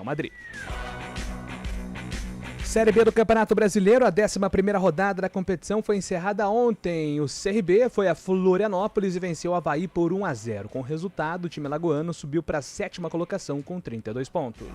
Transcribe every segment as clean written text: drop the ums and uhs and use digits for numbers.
Madrid. Série B do Campeonato Brasileiro, a 11ª rodada da competição foi encerrada ontem. O CRB foi a Florianópolis e venceu o Avaí por 1-0. Com o resultado, o time alagoano subiu para a 7ª colocação com 32 pontos.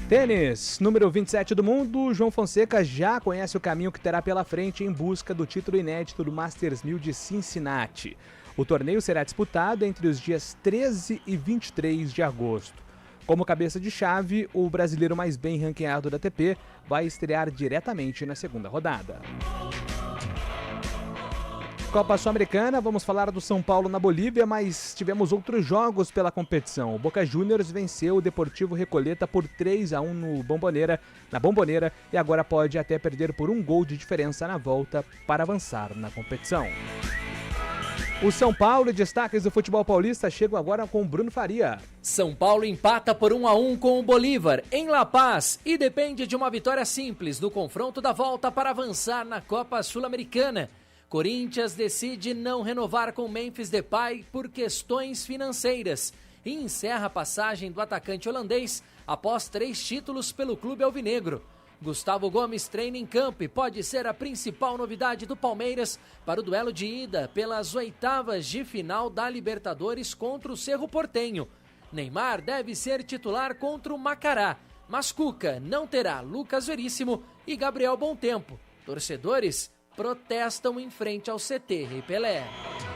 Tênis, número 27 do mundo, João Fonseca já conhece o caminho que terá pela frente em busca do título inédito do Masters 1000 de Cincinnati. O torneio será disputado entre os dias 13 e 23 de agosto. Como cabeça de chave, o brasileiro mais bem ranqueado da ATP vai estrear diretamente na segunda rodada. Copa Sul-Americana, vamos falar do São Paulo na Bolívia, mas tivemos outros jogos pela competição. O Boca Juniors venceu o Deportivo Recoleta por 3-1 na Bombonera e agora pode até perder por 1 gol de diferença na volta para avançar na competição. O São Paulo e destaques do futebol paulista chegam agora com o Bruno Faria. São Paulo empata por 1-1 com o Bolívar em La Paz e depende de uma vitória simples no confronto da volta para avançar na Copa Sul-Americana. Corinthians decide não renovar com Memphis Depay por questões financeiras e encerra a passagem do atacante holandês após 3 títulos pelo clube alvinegro. Gustavo Gomes treina em campo e pode ser a principal novidade do Palmeiras para o duelo de ida pelas 8ª de final da Libertadores contra o Cerro Porteño. Neymar deve ser titular contra o Macará, mas Cuca não terá Lucas Veríssimo e Gabriel Bontempo. Torcedores protestam em frente ao CT Rei Pelé.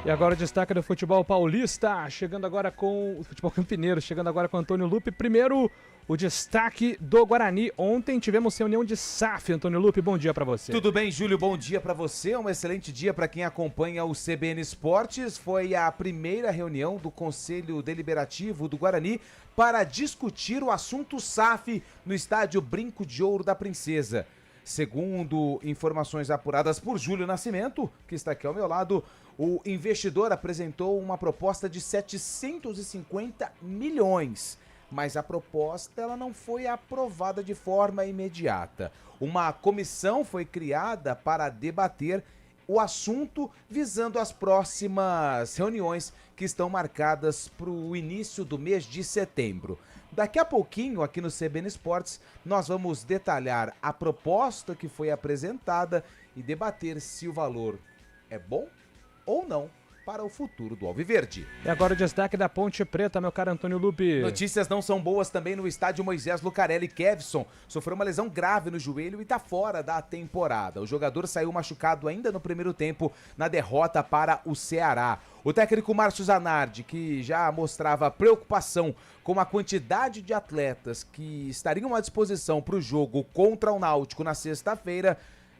E agora o destaque do futebol paulista, chegando agora com o futebol campineiro, chegando agora com Antônio Lupe. Primeiro, o destaque do Guarani. Ontem tivemos reunião de SAF. Antônio Lupe, bom dia para você. Tudo bem, Júlio? Bom dia para você. Um excelente dia para quem acompanha o CBN Esportes. Foi a primeira reunião do Conselho Deliberativo do Guarani para discutir o assunto SAF no estádio Brinco de Ouro da Princesa. Segundo informações apuradas por Júlio Nascimento, que está aqui ao meu lado, o investidor apresentou uma proposta de 750 milhões. Mas a proposta ela não foi aprovada de forma imediata. Uma comissão foi criada para debater o assunto visando as próximas reuniões que estão marcadas para o início do mês de setembro. Daqui a pouquinho, aqui no CBN Esportes, nós vamos detalhar a proposta que foi apresentada e debater se o valor é bom ou não para o futuro do Alviverde. E agora o destaque da Ponte Preta, meu caro Antônio Lupe. Notícias não são boas também no estádio Moisés Lucarelli. Kevson sofreu uma lesão grave no joelho e está fora da temporada. O jogador saiu machucado ainda no primeiro tempo na derrota para o Ceará. O técnico Márcio Zanardi, que já mostrava preocupação com a quantidade de atletas que estariam à disposição para o jogo contra o Náutico na sexta-feira,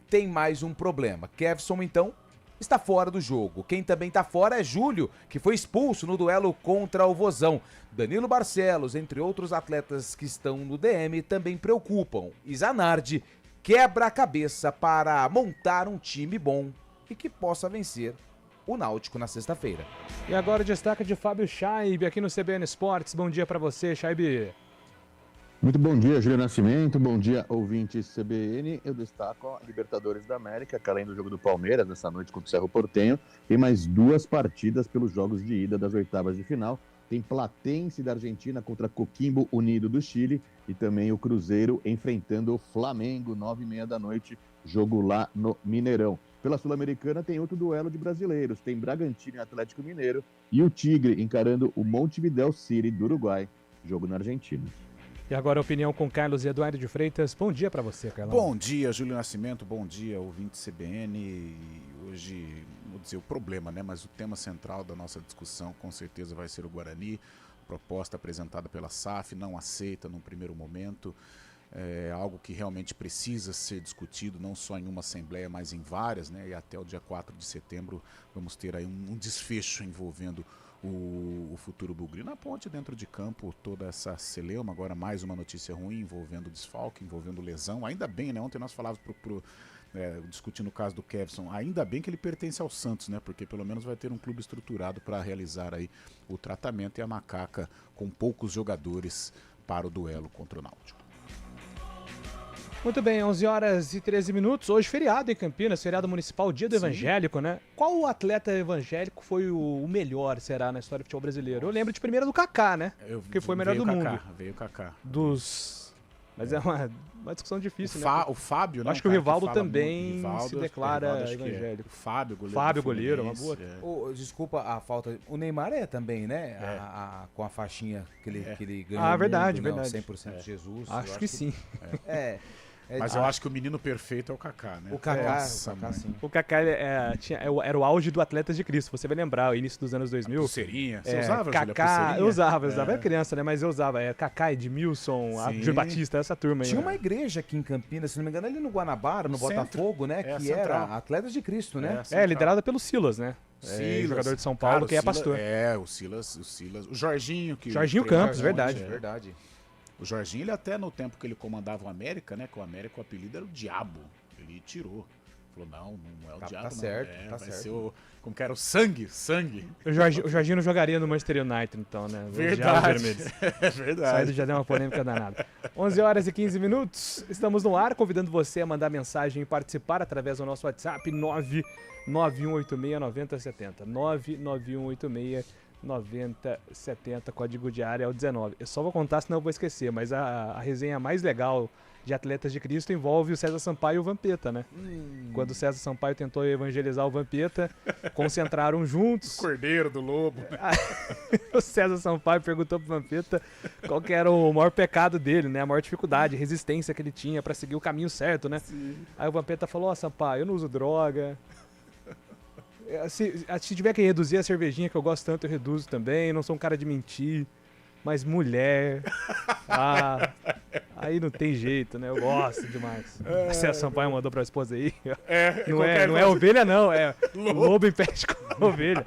tem mais um problema. Kevson, então, está fora do jogo. Quem também está fora é Júlio, que foi expulso no duelo contra o Vozão. Danilo Barcelos, entre outros atletas que estão no DM, também preocupam. E Zanardi quebra a cabeça para montar um time bom e que possa vencer o Náutico na sexta-feira. E agora o destaque de Fábio Scheibe aqui no CBN Esportes. Bom dia para você, Scheibe. Muito bom dia, Júlio Nascimento, bom dia, ouvintes CBN. Eu destaco a Libertadores da América, que além do jogo do Palmeiras, nessa noite contra o Cerro Porteño, tem mais 2 partidas pelos jogos de ida das 8ª de final. Tem Platense da Argentina contra Coquimbo Unido do Chile e também o Cruzeiro enfrentando o Flamengo, 9h30 da noite, jogo lá no Mineirão. Pela Sul-Americana tem outro duelo de brasileiros, tem Bragantino e Atlético Mineiro e o Tigre encarando o Montevideo City do Uruguai, jogo na Argentina. E agora a opinião com Carlos Eduardo de Freitas. Bom dia para você, Carlão. Bom dia, Júlio Nascimento. Bom dia, ouvinte CBN. E hoje, vou dizer o problema, né? Mas o tema central da nossa discussão com certeza vai ser o Guarani. Proposta apresentada pela SAF, não aceita num primeiro momento. É algo que realmente precisa ser discutido, não só em uma assembleia, mas em várias, né? E até o dia 4 de setembro vamos ter aí um desfecho envolvendo o futuro Bugre. Na ponte, dentro de campo, toda essa celeuma, agora mais uma notícia ruim envolvendo desfalque, envolvendo lesão. Ainda bem, né? Ontem nós falávamos discutindo o caso do Kevson, ainda bem que ele pertence ao Santos, né? Porque pelo menos vai ter um clube estruturado para realizar aí o tratamento e a macaca com poucos jogadores para o duelo contra o Náutico. Muito bem, 11 horas e 13 minutos. Hoje feriado em Campinas, feriado municipal, dia do evangélico, né? Qual atleta evangélico foi o melhor, será, na história do futebol brasileiro? Eu lembro de primeiro do Kaká, né? Que foi o melhor do mundo. Veio o Kaká. Mas é uma discussão difícil, né? O Fábio, né? Acho que o Rivaldo também se declara evangélico. O Fábio, goleiro, uma boa. Desculpa a falta. O Neymar também, né? Com a faixinha que ele ganhou. Ah, verdade, mundo, verdade. 100% Jesus. Acho que sim. Mas eu acho que o menino perfeito é o Kaká, né? O Kaká, sim. O Kaká era o auge do Atletas de Cristo. Você vai lembrar, o início dos anos 2000. Pulseirinha. Você usava, Kaká, eu usava. Era criança, né? Mas eu usava. Kaká, Edmilson, Júlio Batista, essa turma aí. Tinha uma igreja aqui em Campinas, se não me engano, ali no Guanabara, no Botafogo, né? Que era Atletas de Cristo, né? Liderada pelo Silas, né? Silas, jogador de São Paulo, cara, que é pastor. O Silas. O Jorginho. Jorginho Campos, verdade. Verdade. O Jorginho, ele até no tempo que ele comandava o América, né? Que o América, o apelido era o Diabo. Ele tirou. Falou, não é o Diabo, tá não. Certo, vai ser como que era o Sangue. O Jorginho não jogaria no Manchester United, então, né? Verdade. É verdade. Saído já deu uma polêmica danada. 11 horas e 15 minutos. Estamos no ar, convidando você a mandar mensagem e participar através do nosso WhatsApp 991869070. 991869070, código de área é o 19. Eu só vou contar, senão eu vou esquecer, mas a resenha mais legal de Atletas de Cristo envolve o César Sampaio e o Vampeta, né? Quando o César Sampaio tentou evangelizar o Vampeta, concentraram juntos. O Cordeiro do Lobo. O César Sampaio perguntou pro Vampeta qual que era o maior pecado dele, né? A maior dificuldade, resistência que ele tinha pra seguir o caminho certo, né? Sim. Aí o Vampeta falou, Sampaio, eu não uso droga. Se tiver que reduzir a cervejinha que eu gosto tanto, eu reduzo também. Não sou um cara de mentir. Mas mulher... aí não tem jeito, né? Eu gosto demais. A César Sampaio mandou pra esposa aí. Não é ovelha, não. É lobo impede com a ovelha.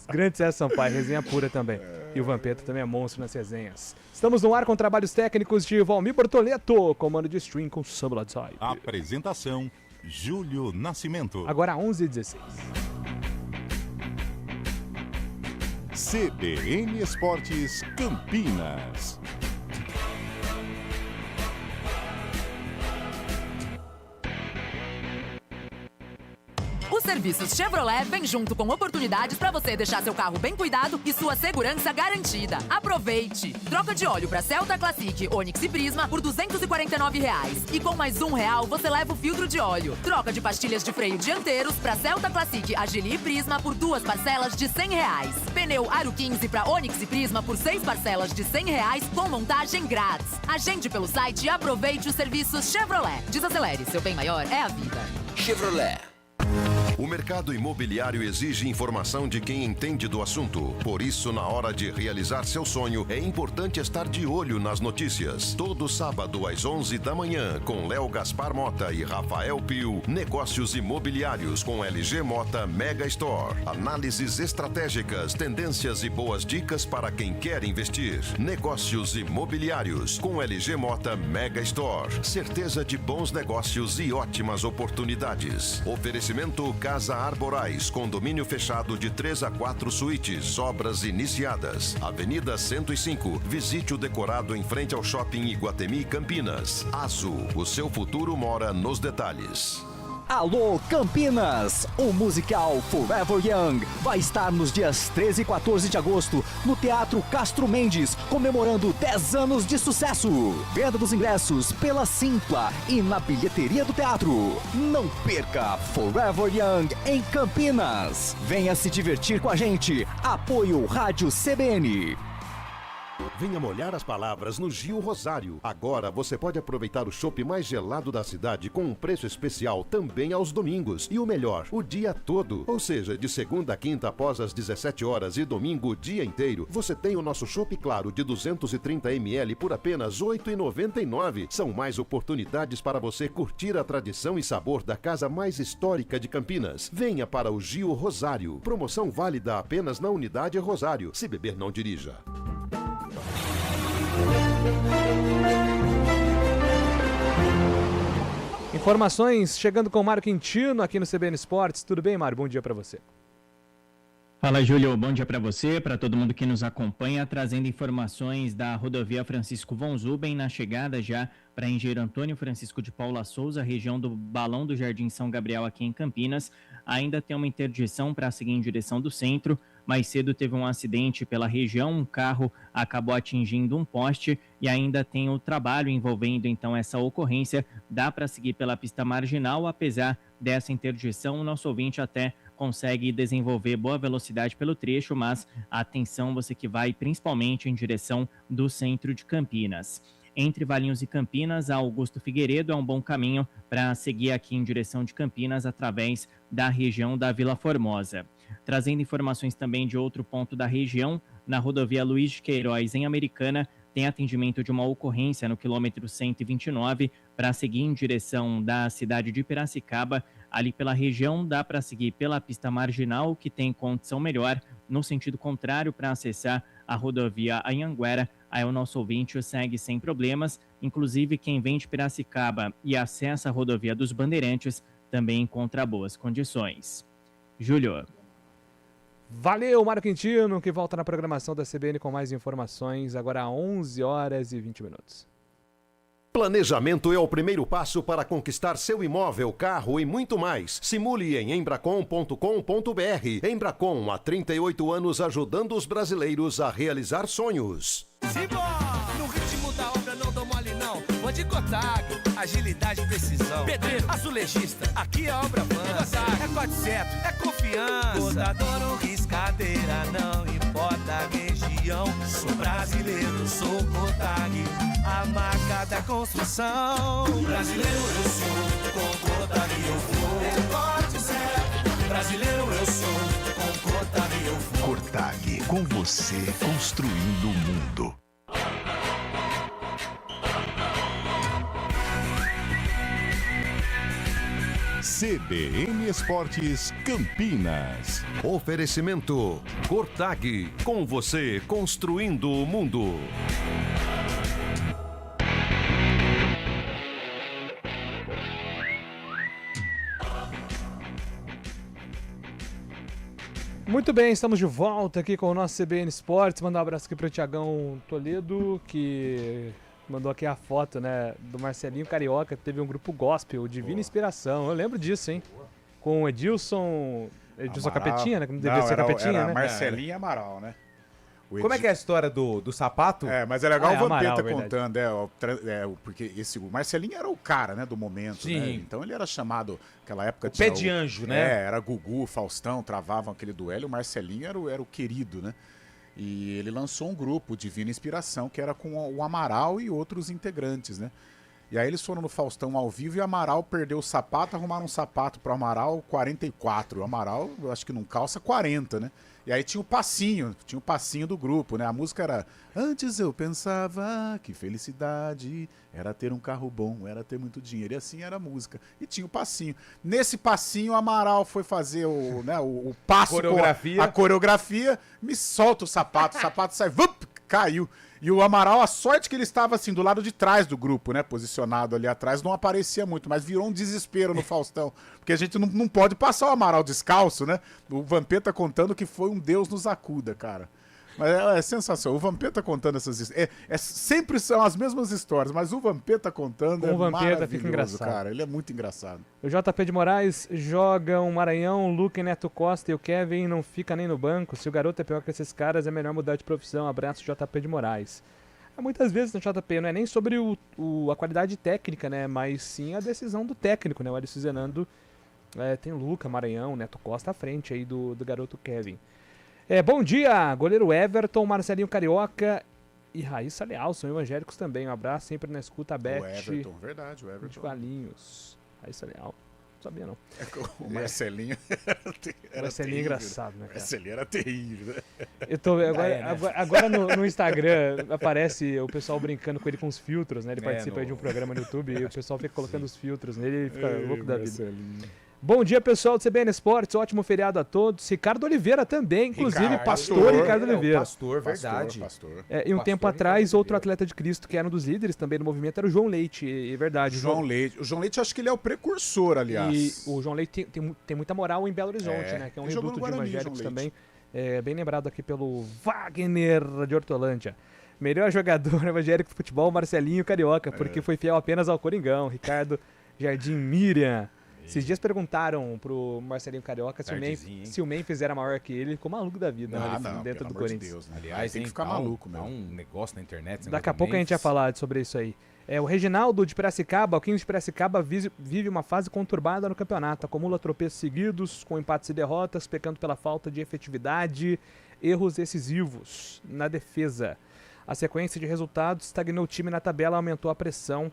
Grande César Sampaio, resenha pura também. E o Vampeta também é monstro nas resenhas. Estamos no ar com trabalhos técnicos de Valmir Bortoleto. Comando de stream com Sambla Type. Apresentação, Júlio Nascimento. Agora 11h16. CBN Esportes Campinas. Os serviços Chevrolet vêm junto com oportunidades para você deixar seu carro bem cuidado e sua segurança garantida. Aproveite! Troca de óleo para Celta Classic, Onix e Prisma por R$ 249. E com mais R$1 você leva o filtro de óleo. Troca de pastilhas de freio dianteiros para Celta Classic, Agili e Prisma por 2 parcelas de R$ 100. Pneu Aro 15 para Onix e Prisma por 6 parcelas de R$ 100 com montagem grátis. Agende pelo site e aproveite os serviços Chevrolet. Desacelere, seu bem maior é a vida. Chevrolet. O mercado imobiliário exige informação de quem entende do assunto. Por isso, na hora de realizar seu sonho, é importante estar de olho nas notícias. Todo sábado, às 11 da manhã, com Léo Gaspar Mota e Rafael Pio, negócios imobiliários com LG Mota Mega Store. Análises estratégicas, tendências e boas dicas para quem quer investir. Negócios imobiliários com LG Mota Mega Store. Certeza de bons negócios e ótimas oportunidades. Oferecimento Casa Arborais, condomínio fechado de 3 a 4 suítes, obras iniciadas. Avenida 105, visite o decorado em frente ao Shopping Iguatemi Campinas. Azul, o seu futuro mora nos detalhes. Alô Campinas! O musical Forever Young vai estar nos dias 13 e 14 de agosto no Teatro Castro Mendes, comemorando 10 anos de sucesso. Venda dos ingressos pela Simpla e na bilheteria do teatro. Não perca Forever Young em Campinas. Venha se divertir com a gente. Apoio Rádio CBN. Venha molhar as palavras no Gil Rosário. Agora você pode aproveitar o chopp mais gelado da cidade com um preço especial também aos domingos. E o melhor, o dia todo. Ou seja, de segunda a quinta após as 17 horas e domingo o dia inteiro, você tem o nosso chopp claro de 230 ml por apenas R$ 8,99. São mais oportunidades para você curtir a tradição e sabor da casa mais histórica de Campinas. Venha para o Gil Rosário. Promoção válida apenas na unidade Rosário. Se beber, não dirija. Informações chegando com o Mário Quintino aqui no CBN Esportes. Tudo bem, Mário? Bom dia pra você. Fala, Júlio. Bom dia para você, para todo mundo que nos acompanha, trazendo informações da rodovia Francisco von Zuben na chegada já para Engenheiro Antônio Francisco de Paula Souza, região do Balão do Jardim São Gabriel aqui em Campinas. Ainda tem uma interdição para seguir em direção do centro. Mais cedo teve um acidente pela região, um carro acabou atingindo um poste e ainda tem o trabalho envolvendo então essa ocorrência. Dá para seguir pela pista marginal, apesar dessa interdição, o nosso ouvinte até consegue desenvolver boa velocidade pelo trecho, mas atenção, você que vai principalmente em direção do centro de Campinas. Entre Valinhos e Campinas, a Augusto Figueiredo é um bom caminho para seguir aqui em direção de Campinas através da região da Vila Formosa. Trazendo informações também de outro ponto da região, na rodovia Luiz de Queiroz, em Americana, tem atendimento de uma ocorrência no quilômetro 129 para seguir em direção da cidade de Piracicaba. Ali pela região dá para seguir pela pista marginal, que tem condição melhor, no sentido contrário para acessar a rodovia Anhanguera. Aí o nosso ouvinte segue sem problemas, inclusive quem vem de Piracicaba e acessa a rodovia dos Bandeirantes também encontra boas condições. Júlio. Valeu, Mário Quintino, que volta na programação da CBN com mais informações, agora às 11h20. Planejamento é o primeiro passo para conquistar seu imóvel, carro e muito mais. Simule em embracon.com.br. Embracon, há 38 anos ajudando os brasileiros a realizar sonhos. Simbora! No ritmo da obra não dou mole não. Vou de Cotag, agilidade e precisão. Pedreiro, azulejista, aqui a obra avança. É 400, é confiança. Botador ou riscadeira, não importa a região. Sou brasileiro, sou Cotag, a marca da construção. Brasileiro eu sou, com Cotag eu vou. É corte certo, brasileiro eu sou, com Cotag eu vou. Cotag, com você, construindo o mundo. CBN Esportes Campinas. Oferecimento Cotag, com você construindo o mundo. Muito bem, estamos de volta aqui com o nosso CBN Esportes. Mandar um abraço aqui para o Thiagão Toledo, que mandou aqui a foto, né, do Marcelinho Carioca, que teve um grupo gospel, Divina Inspiração. Eu lembro disso, hein? Com o Edilson Capetinha, né? Que não devia ser Capetinha, era né? Marcelinho e Amaral, né? Como é que é a história do sapato? Mas é legal o Vampeta Amaral, contando, porque o Marcelinho era o cara, né, do momento, Sim. né? Então ele era chamado, naquela época... Pé de anjo, né? Era Gugu, Faustão, travavam aquele duelo, o Marcelinho era o querido, né? E ele lançou um grupo, Divina Inspiração, que era com o Amaral e outros integrantes, né? E aí eles foram no Faustão ao vivo e o Amaral perdeu o sapato, arrumaram um sapato pro Amaral 44. O Amaral, eu acho que não calça 40, né? E aí tinha o passinho do grupo, né? A música era: antes eu pensava que felicidade era ter um carro bom, era ter muito dinheiro. E assim era a música. E tinha o passinho. Nesse passinho, o Amaral foi fazer o passo, a coreografia, me solta o sapato sai, caiu. E o Amaral, a sorte que ele estava assim, do lado de trás do grupo, né? Posicionado ali atrás, não aparecia muito, mas virou um desespero no Faustão. Porque a gente não pode passar o Amaral descalço, né? O Vampeta contando que foi um Deus nos acuda, cara. Mas é sensacional. O Vampeta contando essas histórias. Sempre são as mesmas histórias, mas o Vampeta contando o Vampeta fica engraçado, cara. Ele é muito engraçado. O JP de Moraes joga um Maranhão, o Luque, Neto Costa e o Kevin não fica nem no banco. Se o garoto é pior que esses caras, é melhor mudar de profissão. Abraço, JP de Moraes. Muitas vezes no JP não é nem sobre a qualidade técnica, né? Mas sim a decisão do técnico, né? O Alisson Zenando tem o Luca, Maranhão, Neto Costa à frente aí do garoto Kevin. Bom dia, goleiro Everton, Marcelinho Carioca e Raíssa Leal, são evangélicos também. Um abraço sempre na escuta, Beth. O Everton, verdade, o Everton. De Valinhos. Raíssa Leal, não sabia não. O Marcelinho era Marcelinho é engraçado, né, cara? Marcelinho era terrível, né? Eu tô agora no Instagram aparece o pessoal brincando com ele com os filtros, né? Ele participa aí de um programa no YouTube e o pessoal fica colocando os filtros nele e ele fica louco da vida. Bom dia, pessoal do CBN Esportes, ótimo feriado a todos. Ricardo Oliveira também, inclusive pastor Ricardo Oliveira. Pastor, verdade. Pastor. E um tempo atrás, outro atleta de Cristo que era um dos líderes também do movimento era o João Leite, é verdade. O João Leite, acho que ele é o precursor, aliás. E o João Leite tem muita moral em Belo Horizonte, né? Que é um reduto de evangélicos também. Bem lembrado aqui pelo Wagner de Hortolândia. Melhor jogador evangélico de futebol, Marcelinho Carioca, porque foi fiel apenas ao Coringão. Ricardo Jardim Miriam. Esses dias perguntaram pro Marcelinho Carioca se o Memphis era maior que ele. Ficou maluco da vida, não, dentro do Corinthians. Deus, né? Aliás, tem que ficar maluco, meu. Um negócio na internet. Daqui a pouco a gente vai falar sobre isso aí. O Reginaldo de Piracicaba, o 15 de Piracicaba, vive uma fase conturbada no campeonato. Acumula tropeços seguidos, com empates e derrotas, pecando pela falta de efetividade, erros decisivos na defesa. A sequência de resultados estagnou o time na tabela, aumentou a pressão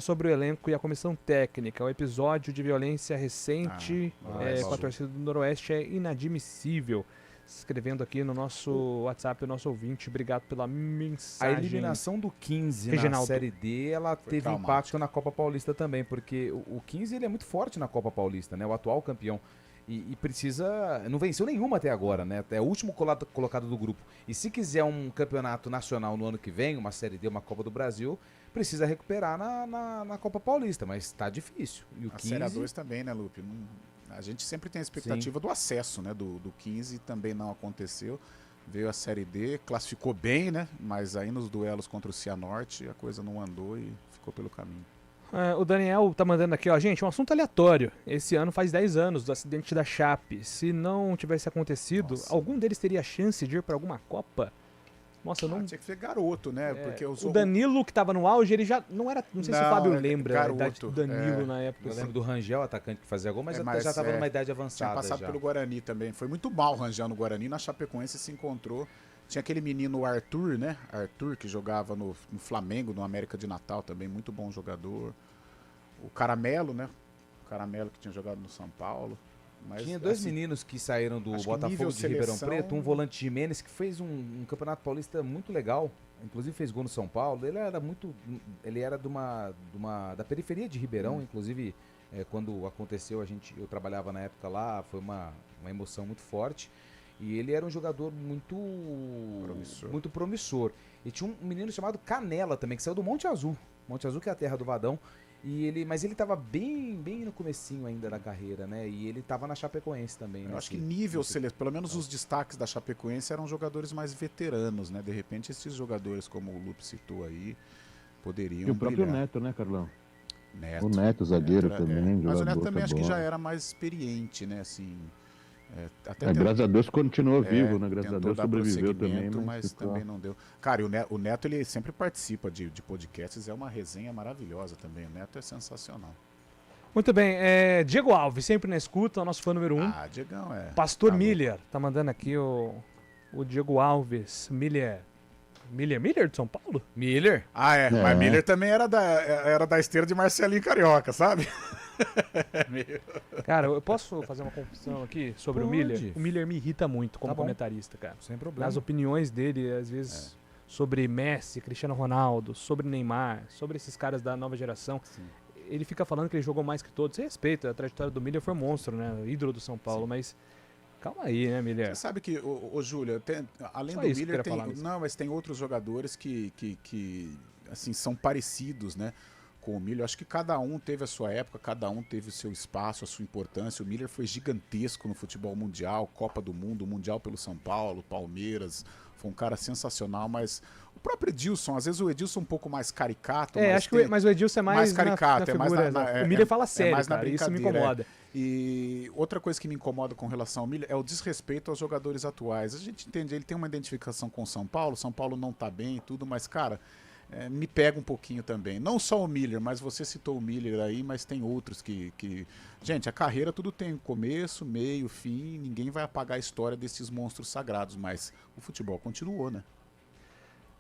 sobre o elenco e a comissão técnica. O episódio de violência recente com a torcida do Noroeste é inadmissível. Escrevendo aqui no nosso WhatsApp, o nosso ouvinte, obrigado pela mensagem. A eliminação do 15 na Série D, ela teve impacto na Copa Paulista também, porque o 15 ele é muito forte na Copa Paulista, né? O atual campeão. E precisa... Não venceu nenhuma até agora, né? É o último colocado do grupo. E se quiser um campeonato nacional no ano que vem, uma Série D, uma Copa do Brasil, precisa recuperar na Copa Paulista, mas tá difícil. E o 15... Série A2 também, né, Lupe? A gente sempre tem a expectativa do acesso, né? Do 15 também não aconteceu. Veio a Série D, classificou bem, né? Mas aí nos duelos contra o Cianorte a coisa não andou e ficou pelo caminho. O Daniel tá mandando aqui, ó, gente, um assunto aleatório. Esse ano faz 10 anos do acidente da Chape. Se não tivesse acontecido, algum deles teria chance de ir pra alguma Copa? Nossa, eu não... Tinha que ser garoto, né? Porque o Danilo, que tava no auge, ele já não era... Não sei se o Fábio lembra garoto, a idade do Danilo na época. Eu lembro do Rangel, atacante que fazia gol, mas já tava numa idade avançada. Tinha passado pelo Guarani também. Foi muito mal o Rangel no Guarani. Na Chapecoense se encontrou. Tinha aquele menino Arthur, né? Arthur, que jogava no Flamengo, no América de Natal também. Muito bom jogador. O Caramelo, né? O Caramelo que tinha jogado no São Paulo. Mas, tinha dois meninos que saíram do Botafogo de Ribeirão Preto, um volante Jimenez que fez um campeonato paulista muito legal, inclusive fez gol no São Paulo. Ele era da periferia de Ribeirão, inclusive quando aconteceu eu trabalhava na época lá, foi uma emoção muito forte. E ele era um jogador muito promissor. E tinha um menino chamado Canela também, que saiu do Monte Azul. Monte Azul, que é a terra do Vadão. Mas ele estava bem no comecinho ainda da carreira, né? E ele estava na Chapecoense também. Eu acho que pelo menos os destaques da Chapecoense eram jogadores mais veteranos, né? De repente esses jogadores, como o Lupe citou aí, poderiam. E o próprio brilhar. Neto, né, Carlão? O Neto, zagueiro também. Mas o Neto também acho que já era mais experiente, né? Assim, graças a Deus continuou vivo, né? Graças a Deus sobreviveu também. Mas também não deu. Cara, e o Neto ele sempre participa de podcasts, é uma resenha maravilhosa também. O Neto é sensacional. Muito bem, Diego Alves, sempre na escuta, o nosso fã número 1. Diegão Pastor Miller, tá mandando aqui o Diego Alves, Miller de São Paulo? Miller? Mas Miller também era da esteira de Marcelinho Carioca, sabe? Cara, eu posso fazer uma confissão aqui sobre o Miller? O Miller me irrita muito como comentarista, cara. Sem problema. Nas opiniões dele, às vezes, sobre Messi, Cristiano Ronaldo, sobre Neymar, sobre esses caras da nova geração. Sim. Ele fica falando que ele jogou mais que todos. Você respeita, a trajetória do Miller foi um monstro, né? Ídolo do São Paulo, mas... Calma aí, né, Miller? Você sabe que, Júlio, além do Miller, mas tem outros jogadores que assim, são parecidos, né, com o Miller. Eu acho que cada um teve a sua época, cada um teve o seu espaço, a sua importância. O Miller foi gigantesco no futebol mundial, Copa do Mundo, Mundial pelo São Paulo, Palmeiras. Foi um cara sensacional, mas o próprio Edilson, às vezes o Edilson é um pouco mais caricato. Mas o Edilson é mais caricato, na figura, o Miller fala sério, cara, isso me incomoda. E outra coisa que me incomoda com relação ao Miller é o desrespeito aos jogadores atuais. A gente entende, ele tem uma identificação com o São Paulo não tá bem e tudo, mas, cara, me pega um pouquinho também. Não só o Miller, mas você citou o Miller aí, mas tem outros que... Gente, a carreira tudo tem começo, meio, fim, ninguém vai apagar a história desses monstros sagrados, mas o futebol continuou, né?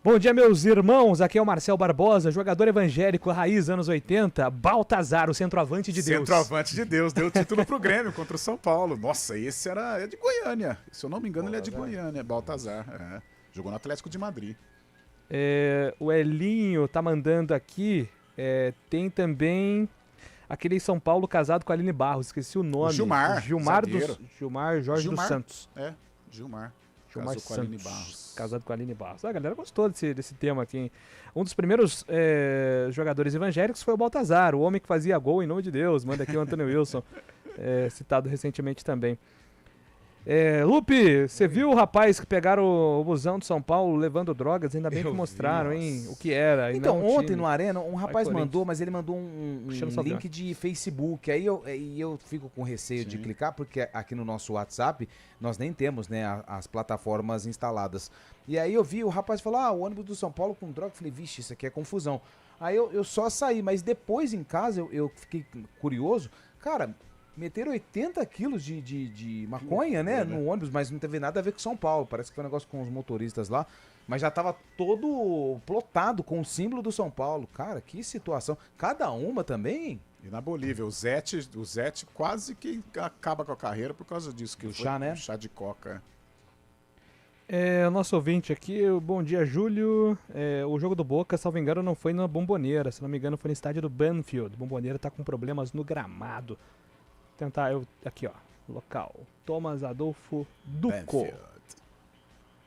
Bom dia, meus irmãos, aqui é o Marcel Barbosa, jogador evangélico, raiz anos 80, Baltazar, o centroavante de Deus. Centroavante de Deus, deu título pro Grêmio contra o São Paulo. Nossa, esse é de Goiânia, se eu não me engano ele é de Goiânia, Baltazar, jogou no Atlético de Madrid. O Elinho tá mandando aqui, tem também aquele São Paulo casado com a Aline Barros, esqueci o nome. Gilmar Jorge dos Santos. Gilmar Santos, casado com a Aline Barros. A galera gostou desse tema aqui, hein? Um dos primeiros jogadores evangélicos foi o Baltazar, o homem que fazia gol em nome de Deus. Manda aqui o Antônio Wilson, citado recentemente também. Lupe, você viu o rapaz que pegaram o busão de São Paulo levando drogas? Ainda bem que mostraram, hein? O que era. Então, ontem no Arena, um rapaz mandou, mas ele mandou um link de Facebook. Aí eu fico com receio de clicar, porque aqui no nosso WhatsApp nós nem temos, né, as plataformas instaladas. E aí eu vi, o rapaz falou, o ônibus do São Paulo com droga. Eu falei, vixe, isso aqui é confusão. Aí eu só saí, mas depois em casa eu fiquei curioso. Cara, meteram 80 quilos de maconha, né, no ônibus, mas não teve nada a ver com São Paulo. Parece que foi um negócio com os motoristas lá, mas já tava todo plotado com o símbolo do São Paulo. Cara, que situação. Cada uma também. E na Bolívia, o Zete quase que acaba com a carreira por causa disso. Que o chá, né? O chá de coca. O nosso ouvinte aqui, bom dia, Júlio. O jogo do Boca, salvo engano, não foi na Bombonera, se não me engano foi no estádio do Banfield. Bombonera tá com problemas no gramado. Tentar, aqui ó, local, Thomas Adolfo Duco. Banfield.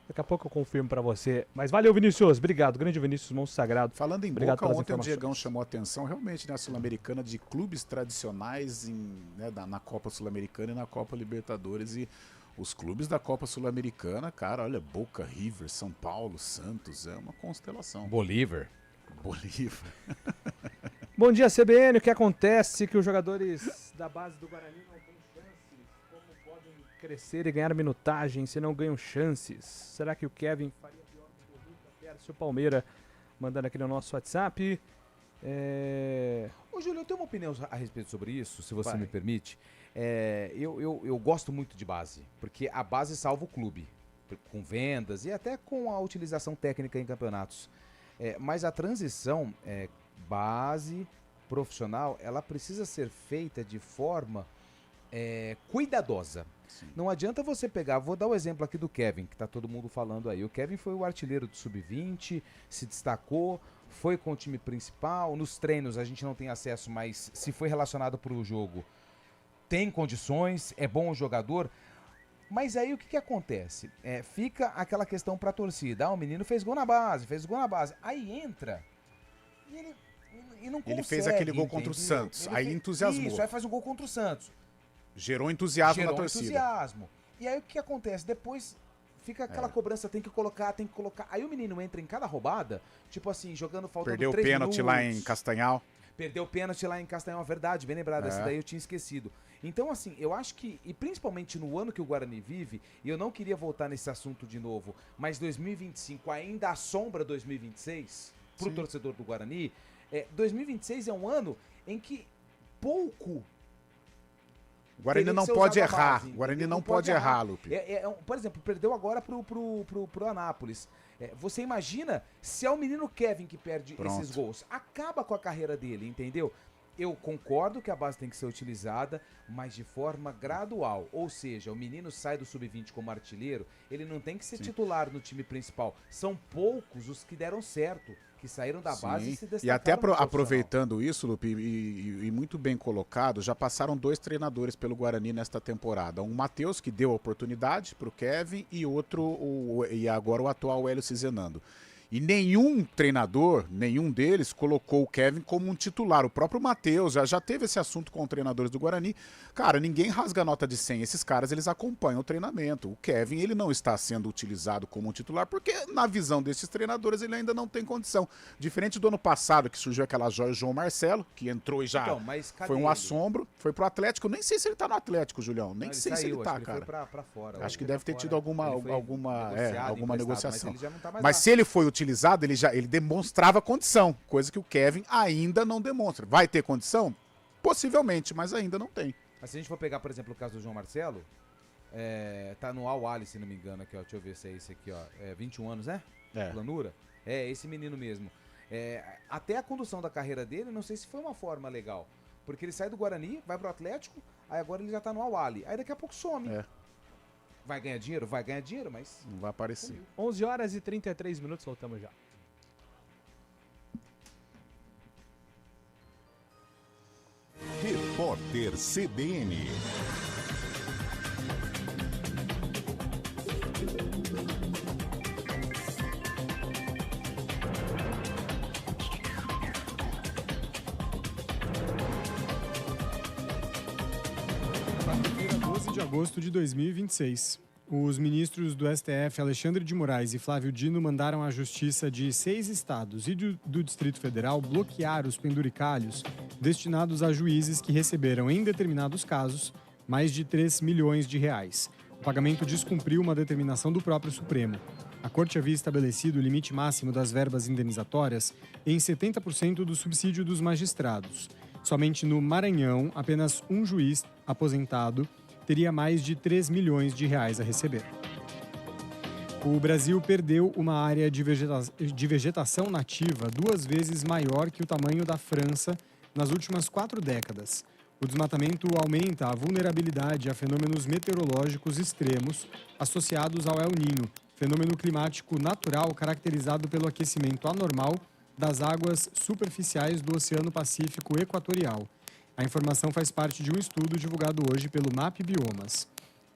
Daqui a pouco eu confirmo pra você. Mas valeu, Vinícius, obrigado, grande Vinícius, monstro sagrado. Falando em Boca, ontem o Diegão chamou a atenção realmente na Sul-Americana de clubes tradicionais na Copa Sul-Americana e na Copa Libertadores. E os clubes da Copa Sul-Americana, cara, olha, Boca, River, São Paulo, Santos, é uma constelação. Bolívar. Bom dia, CBN. O que acontece que os jogadores da base do Guarani não têm chances? Como podem crescer e ganhar minutagem se não ganham chances? Será que o Kevin faria pior que o Lucas Pércio Palmeira? Mandando aqui no nosso WhatsApp. Ô, Júlio, eu tenho uma opinião a respeito sobre isso, se você me permite. Eu gosto muito de base, porque a base salva o clube, com vendas e até com a utilização técnica em campeonatos. Mas a transição base profissional, ela precisa ser feita de forma cuidadosa. Sim. Não adianta você pegar, vou dar o exemplo aqui do Kevin, que tá todo mundo falando aí. O Kevin foi o artilheiro do Sub-20, se destacou, foi com o time principal. Nos treinos a gente não tem acesso, mas se foi relacionado para o jogo, tem condições, é bom jogador. Mas aí o que acontece? Fica aquela questão pra torcida. O menino fez gol na base. Aí entra e ele não consegue. Ele fez aquele gol contra o Santos, aí entusiasmou. Isso, aí faz um gol contra o Santos. Gerou entusiasmo na torcida. Entusiasmo. E aí o que acontece? Depois fica aquela cobrança, tem que colocar. Aí o menino entra em cada roubada, tipo assim, jogando, faltando 3 minutos. Perdeu o pênalti lá em Castanhal. Perdeu o pênalti lá em Castanhal, verdade, bem lembrado, essa daí eu tinha esquecido. Então, assim, eu acho que, e principalmente no ano que o Guarani vive, e eu não queria voltar nesse assunto de novo, mas 2025 ainda assombra 2026 pro torcedor do Guarani. 2026 é um ano em que pouco... O Guarani não pode errar. O Guarani não pode errar, Lupe. Por exemplo, perdeu agora pro Anápolis. Você imagina se é o menino Kevin que perde esses gols. Acaba com a carreira dele, entendeu? Eu concordo que a base tem que ser utilizada, mas de forma gradual. Ou seja, o menino sai do Sub-20 como artilheiro, ele não tem que ser titular no time principal. São poucos os que deram certo, que saíram da base e se destacaram. E até aproveitando isso, Lupe, e muito bem colocado, já passaram 2 treinadores pelo Guarani nesta temporada. Um Matheus, que deu a oportunidade para o Kevin, e outro, e agora o atual Hélio Cizenando. E nenhum treinador, nenhum deles, colocou o Kevin como um titular. O próprio Matheus já teve esse assunto com os treinadores do Guarani. Cara, ninguém rasga nota de 100. Esses caras, eles acompanham o treinamento. O Kevin, ele não está sendo utilizado como um titular porque, na visão desses treinadores, ele ainda não tem condição. Diferente do ano passado, que surgiu aquela joia João Marcelo, que entrou e já foi um assombro. Foi pro Atlético. Eu nem sei se ele tá no Atlético, Julião. Nem sei se ele tá, cara. Ele foi pra fora. Acho que deve ter tido alguma negociação. Mas se ele foi utilizado, ele demonstrava condição, coisa que o Kevin ainda não demonstra. Vai ter condição? Possivelmente, mas ainda não tem. Mas se a gente for pegar, por exemplo, o caso do João Marcelo, tá no Al-Ali, se não me engano, aqui, ó, deixa eu ver se é esse aqui, ó, 21 anos, né? Planura? Esse menino mesmo. Até a condução da carreira dele, não sei se foi uma forma legal, porque ele sai do Guarani, vai pro Atlético, aí agora ele já tá no Al-Ali, aí daqui a pouco some. Vai ganhar dinheiro? Vai ganhar dinheiro, mas... não vai aparecer. 11 horas e 33 minutos, voltamos já. Repórter CBN. 14 de agosto de 2026. Os ministros do STF, Alexandre de Moraes e Flávio Dino, mandaram à Justiça de 6 estados e do Distrito Federal bloquear os penduricalhos destinados a juízes que receberam, em determinados casos, mais de 3 milhões de reais. O pagamento descumpriu uma determinação do próprio Supremo. A Corte havia estabelecido o limite máximo das verbas indenizatórias em 70% do subsídio dos magistrados. Somente no Maranhão, apenas um juiz aposentado teria mais de 3 milhões de reais a receber. O Brasil perdeu uma área de vegetação nativa 2 vezes maior que o tamanho da França nas últimas 4 décadas. O desmatamento aumenta a vulnerabilidade a fenômenos meteorológicos extremos associados ao El Niño, fenômeno climático natural caracterizado pelo aquecimento anormal das águas superficiais do Oceano Pacífico Equatorial. A informação faz parte de um estudo divulgado hoje pelo MAP Biomas.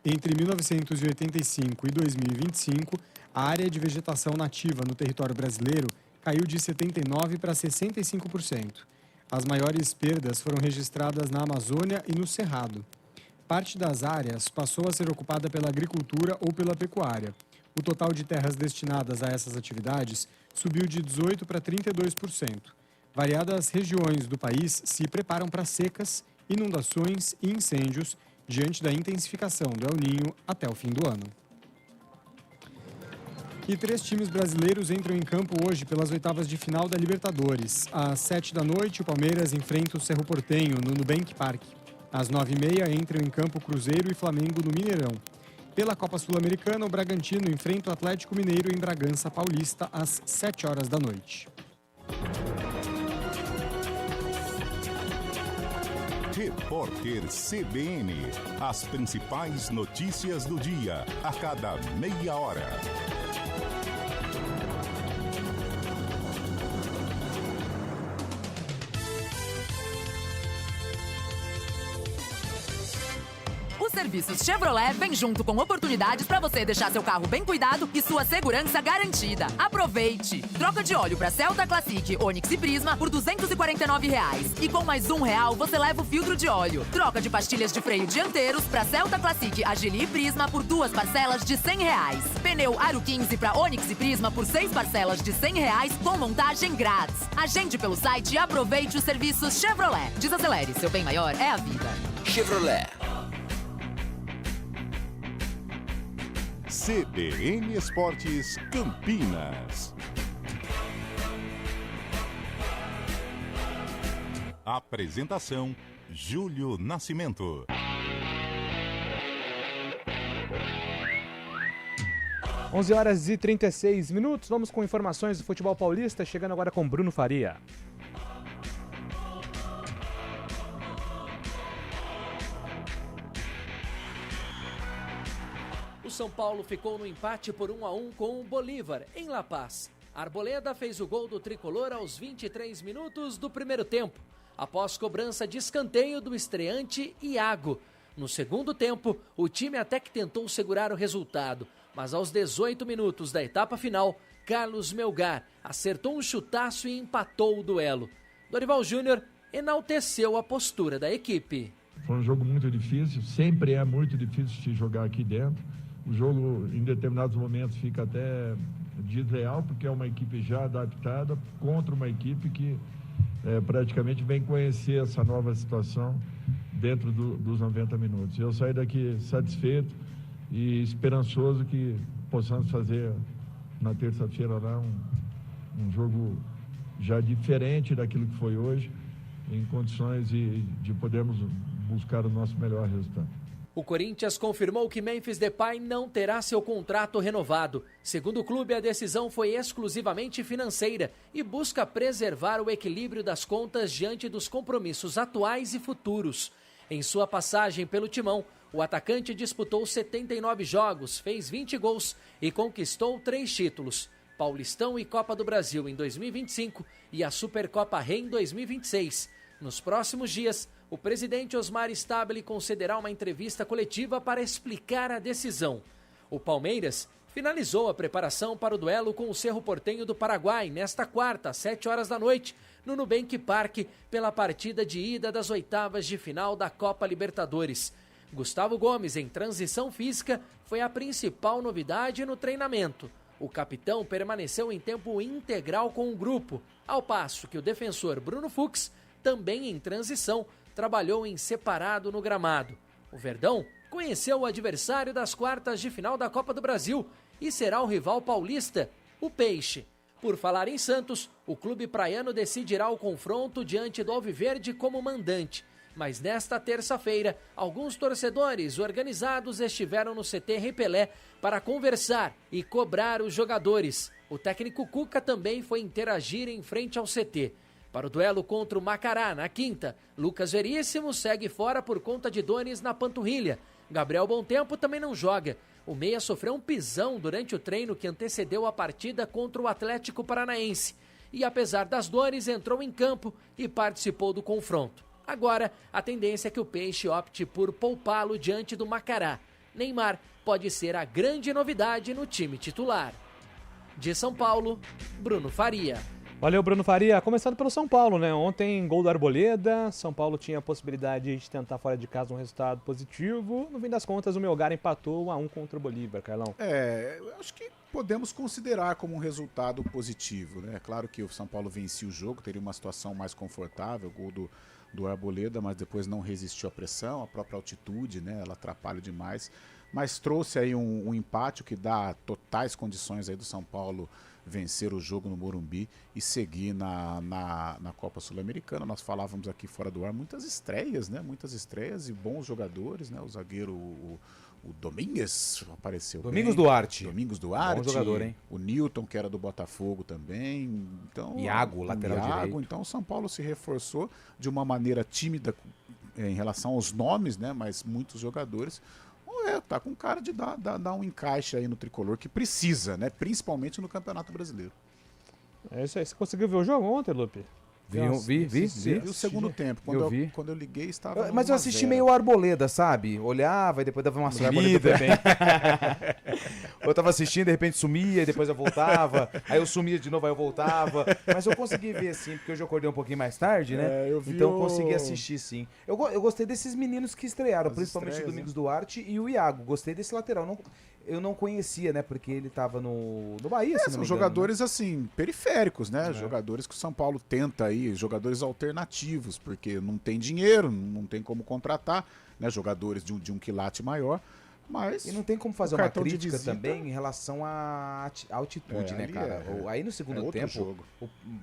Entre 1985 e 2025, a área de vegetação nativa no território brasileiro caiu de 79% para 65%. As maiores perdas foram registradas na Amazônia e no Cerrado. Parte das áreas passou a ser ocupada pela agricultura ou pela pecuária. O total de terras destinadas a essas atividades subiu de 18% para 32%. Variadas regiões do país se preparam para secas, inundações e incêndios diante da intensificação do El Niño até o fim do ano. E 3 times brasileiros entram em campo hoje pelas oitavas de final da Libertadores. Às 7h, o Palmeiras enfrenta o Cerro Porteño no Nubank Park. Às 9h30, entram em campo Cruzeiro e Flamengo no Mineirão. Pela Copa Sul-Americana, o Bragantino enfrenta o Atlético Mineiro em Bragança Paulista às 7h. Repórter CBN. As principais notícias do dia, a cada meia hora. Os serviços Chevrolet vêm junto com oportunidades para você deixar seu carro bem cuidado e sua segurança garantida. Aproveite! Troca de óleo para Celta Classic, Onix e Prisma por R$ 249. E com mais R$1 você leva o filtro de óleo. Troca de pastilhas de freio dianteiros para Celta Classic, Agili e Prisma por 2 parcelas de R$ 100. Pneu Aro 15 para Onix e Prisma por 6 parcelas de R$ 100 com montagem grátis. Agende pelo site e aproveite os serviços Chevrolet. Desacelere, seu bem maior é a vida. Chevrolet. CBN Esportes Campinas. Apresentação: Júlio Nascimento. 11h36. Vamos com informações do futebol paulista, chegando agora com Bruno Faria. O São Paulo ficou no empate por 1-1 com o Bolívar, em La Paz. Arboleda fez o gol do tricolor aos 23 minutos do primeiro tempo, após cobrança de escanteio do estreante Iago. No segundo tempo, o time até que tentou segurar o resultado, mas aos 18 minutos da etapa final, Carlos Melgar acertou um chutaço e empatou o duelo. Dorival Júnior enalteceu a postura da equipe. Foi um jogo muito difícil, sempre é muito difícil se jogar aqui dentro. O jogo, em determinados momentos, fica até desleal, porque é uma equipe já adaptada contra uma equipe que praticamente vem conhecer essa nova situação dentro dos 90 minutos. Eu saí daqui satisfeito e esperançoso que possamos fazer na terça-feira lá um jogo já diferente daquilo que foi hoje, em condições de podermos buscar o nosso melhor resultado. O Corinthians confirmou que Memphis Depay não terá seu contrato renovado. Segundo o clube, a decisão foi exclusivamente financeira e busca preservar o equilíbrio das contas diante dos compromissos atuais e futuros. Em sua passagem pelo Timão, o atacante disputou 79 jogos, fez 20 gols e conquistou 3 títulos: Paulistão e Copa do Brasil em 2025 e a Supercopa Rei em 2026. Nos próximos dias, o presidente Osmar Stabile concederá uma entrevista coletiva para explicar a decisão. O Palmeiras finalizou a preparação para o duelo com o Cerro Porteño do Paraguai nesta quarta, às 7h, no Nubank Park, pela partida de ida das oitavas de final da Copa Libertadores. Gustavo Gomes, em transição física, foi a principal novidade no treinamento. O capitão permaneceu em tempo integral com o grupo, ao passo que o defensor Bruno Fux, também em transição, trabalhou em separado no gramado. O Verdão conheceu o adversário das quartas de final da Copa do Brasil e será o rival paulista, o Peixe. Por falar em Santos, o clube praiano decidirá o confronto diante do Alviverde como mandante. Mas nesta terça-feira, alguns torcedores organizados estiveram no CT Rei Pelé para conversar e cobrar os jogadores. O técnico Cuca também foi interagir em frente ao CT. Para o duelo contra o Macará, na quinta, Lucas Veríssimo segue fora por conta de dores na panturrilha. Gabriel Bontempo também não joga. O meia sofreu um pisão durante o treino que antecedeu a partida contra o Atlético Paranaense. E apesar das dores, entrou em campo e participou do confronto. Agora, a tendência é que o Peixe opte por poupá-lo diante do Macará. Neymar pode ser a grande novidade no time titular. De São Paulo, Bruno Faria. Valeu, Bruno Faria. Começando pelo São Paulo, né? Ontem, gol do Arboleda. São Paulo tinha a possibilidade de tentar fora de casa um resultado positivo. No fim das contas, o Melgar empatou 1-1 contra o Bolívar, Carlão. Eu acho que podemos considerar como um resultado positivo, né? Claro que o São Paulo vencia o jogo, teria uma situação mais confortável, gol do Arboleda, mas depois não resistiu à pressão, a própria altitude, né? Ela atrapalha demais. Mas trouxe aí um empate, o que dá totais condições aí do São Paulo vencer o jogo no Morumbi e seguir na Copa Sul-Americana. Nós falávamos aqui fora do ar, muitas estreias, né? Muitas estreias e bons jogadores, né? O zagueiro, o Domingues apareceu Domingos bem. Duarte. Domingos Duarte. Bom jogador, hein? O Newton, que era do Botafogo também. Então, Iago, lateral direito. Então o São Paulo se reforçou de uma maneira tímida em relação aos nomes, né? Mas muitos jogadores. Tá com cara de dar um encaixe aí no tricolor que precisa, né? Principalmente no Campeonato Brasileiro. É isso aí. Você conseguiu ver o jogo ontem, Lupe? Vi o segundo tempo. Quando eu liguei, estava. Mas eu assisti meio Arboleda, sabe? Olhava e depois dava uma sumida. Eu tava assistindo, de repente sumia, e depois eu voltava. Aí eu sumia de novo, aí eu voltava. Mas eu consegui ver, sim, porque hoje eu acordei um pouquinho mais tarde, né? Então eu consegui assistir, sim. Eu gostei desses meninos que estrearam, principalmente o Domingos Duarte e o Iago. Gostei desse lateral. Eu não conhecia, né? Porque ele tava no Bahia, se não me engano, são jogadores, né? assim, periféricos, né? Jogadores que o São Paulo tenta aí, jogadores alternativos, porque não tem dinheiro, não tem como contratar, né? Jogadores de um quilate maior, mas... E não tem como fazer uma crítica também em relação à altitude, né, cara? Aí no segundo tempo,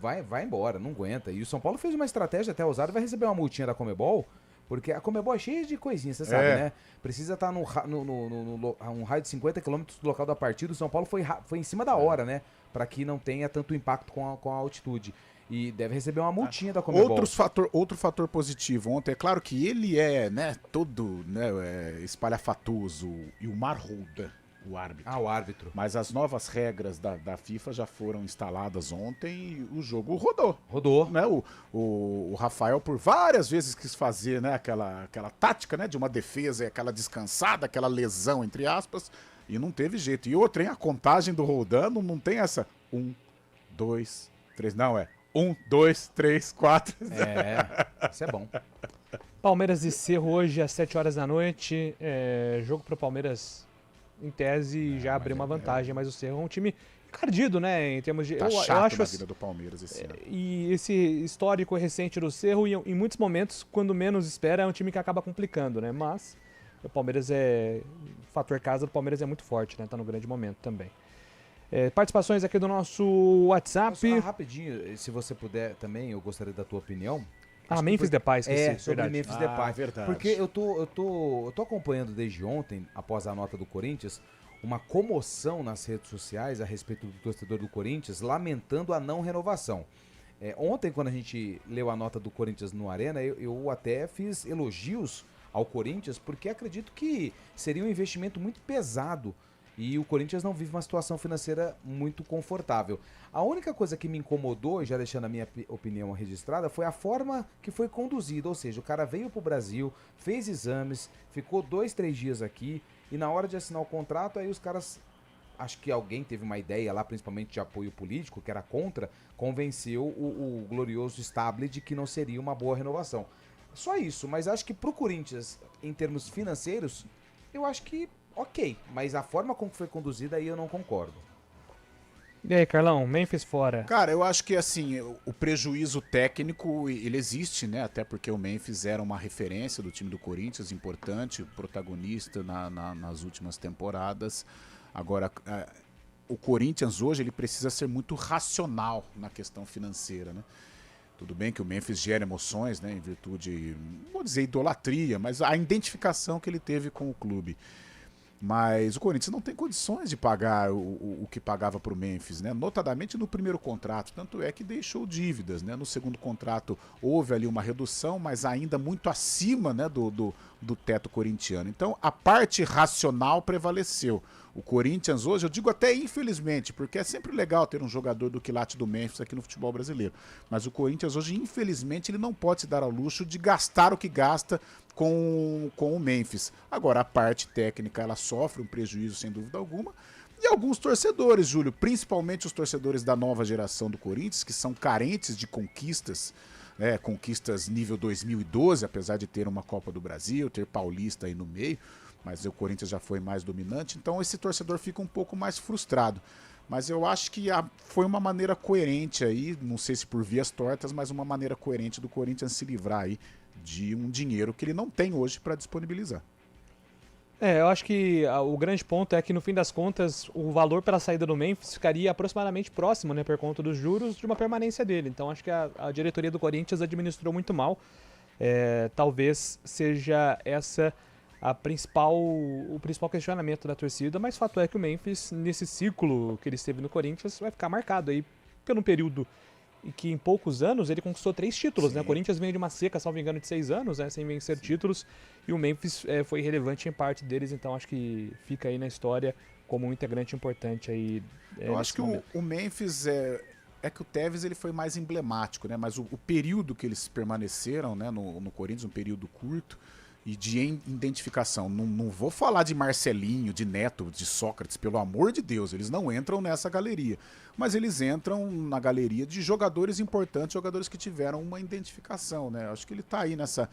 vai embora, não aguenta. E o São Paulo fez uma estratégia até ousada, vai receber uma multinha da Conmebol, porque a Conmebol é cheia de coisinhas, você sabe, né? Precisa estar num raio de 50 km do local da partida. O São Paulo foi em cima da hora, né? Para que não tenha tanto impacto com a altitude. E deve receber uma multinha da Conmebol. Outro fator positivo ontem, é claro que ele é, né, todo, né, espalhafatoso, e o Marholda, o árbitro. O árbitro. Mas as novas regras da FIFA já foram instaladas ontem e o jogo rodou. Né? O Rafael por várias vezes quis fazer, né, aquela tática, né, de uma defesa, aquela descansada, aquela lesão, entre aspas, e não teve jeito. E outra, hein, a contagem do Roldan não tem essa 1, 2, 3, não, 1, 2, 3, 4. Isso é bom. Palmeiras e Cerro hoje às 7 horas da noite. Jogo para o Palmeiras, em tese, já abriu uma vantagem, mas o Cerro é um time encardido, né? Em termos de. Tá eu chato acho na vida do Palmeiras esse ano. E esse histórico recente do Cerro, em muitos momentos, quando menos espera, é um time que acaba complicando, né? Mas o Palmeiras o fator casa do Palmeiras é muito forte, né? Tá no grande momento também. Participações aqui do nosso WhatsApp. Só rapidinho, se você puder também, eu gostaria da tua opinião. Memphis Depay, esqueci. Sobre Memphis Depay. Verdade. Porque eu tô acompanhando desde ontem, após a nota do Corinthians, uma comoção nas redes sociais a respeito do torcedor do Corinthians, lamentando a não renovação. Ontem, quando a gente leu a nota do Corinthians no Arena, eu até fiz elogios ao Corinthians, porque acredito que seria um investimento muito pesado e o Corinthians não vive uma situação financeira muito confortável. A única coisa que me incomodou, já deixando a minha opinião registrada, foi a forma que foi conduzida, ou seja, o cara veio pro Brasil, fez exames, ficou 2, 3 dias aqui, e na hora de assinar o contrato, aí os caras, acho que alguém teve uma ideia lá, principalmente de apoio político, que era contra, convenceu o glorioso Stable de que não seria uma boa renovação. Só isso, mas acho que pro Corinthians, em termos financeiros, eu acho que ok, mas a forma como foi conduzida aí eu não concordo. E aí, Carlão, Memphis fora. Cara, eu acho que assim, o prejuízo técnico, ele existe, né? Até porque o Memphis era uma referência do time do Corinthians, importante, protagonista nas últimas temporadas. Agora, o Corinthians hoje, ele precisa ser muito racional na questão financeira, né? Tudo bem que o Memphis gera emoções, né? Em virtude, não vou dizer idolatria, mas a identificação que ele teve com o clube. Mas o Corinthians não tem condições de pagar o que pagava para o Memphis, né? Notadamente no primeiro contrato, tanto é que deixou dívidas, né? No segundo contrato houve ali uma redução, mas ainda muito acima, né, do teto corintiano. Então a parte racional prevaleceu. O Corinthians hoje, eu digo até infelizmente, porque é sempre legal ter um jogador do quilate do Memphis aqui no futebol brasileiro, mas o Corinthians hoje, infelizmente, ele não pode se dar ao luxo de gastar o que gasta com o Memphis. Agora, a parte técnica, ela sofre um prejuízo, sem dúvida alguma, e alguns torcedores, Júlio, principalmente os torcedores da nova geração do Corinthians, que são carentes de conquistas, conquistas nível 2012, apesar de ter uma Copa do Brasil, ter Paulista aí no meio, mas o Corinthians já foi mais dominante, então esse torcedor fica um pouco mais frustrado. Mas eu acho que foi uma maneira coerente aí, não sei se por vias tortas, mas uma maneira coerente do Corinthians se livrar aí de um dinheiro que ele não tem hoje para disponibilizar. Eu acho que o grande ponto é que, no fim das contas, o valor pela saída do Memphis ficaria aproximadamente próximo, né, por conta dos juros, de uma permanência dele. Então, acho que a diretoria do Corinthians administrou muito mal. Talvez seja essa o principal questionamento da torcida, mas fato é que o Memphis, nesse ciclo que ele esteve no Corinthians, vai ficar marcado aí pelo período em que em poucos anos ele conquistou 3 títulos, né? O Corinthians veio de uma seca, salvo engano, de 6 anos, né, sem vencer títulos, e o Memphis foi relevante em parte deles, então acho que fica aí na história como um integrante importante aí. Eu acho que o Memphis é que o Tevez ele foi mais emblemático, né? Mas o período que eles permaneceram, né, no Corinthians, um período curto, e de identificação. Não vou falar de Marcelinho, de Neto, de Sócrates, pelo amor de Deus, eles não entram nessa galeria. Mas eles entram na galeria de jogadores importantes, jogadores que tiveram uma identificação, né? Acho que ele tá aí nessa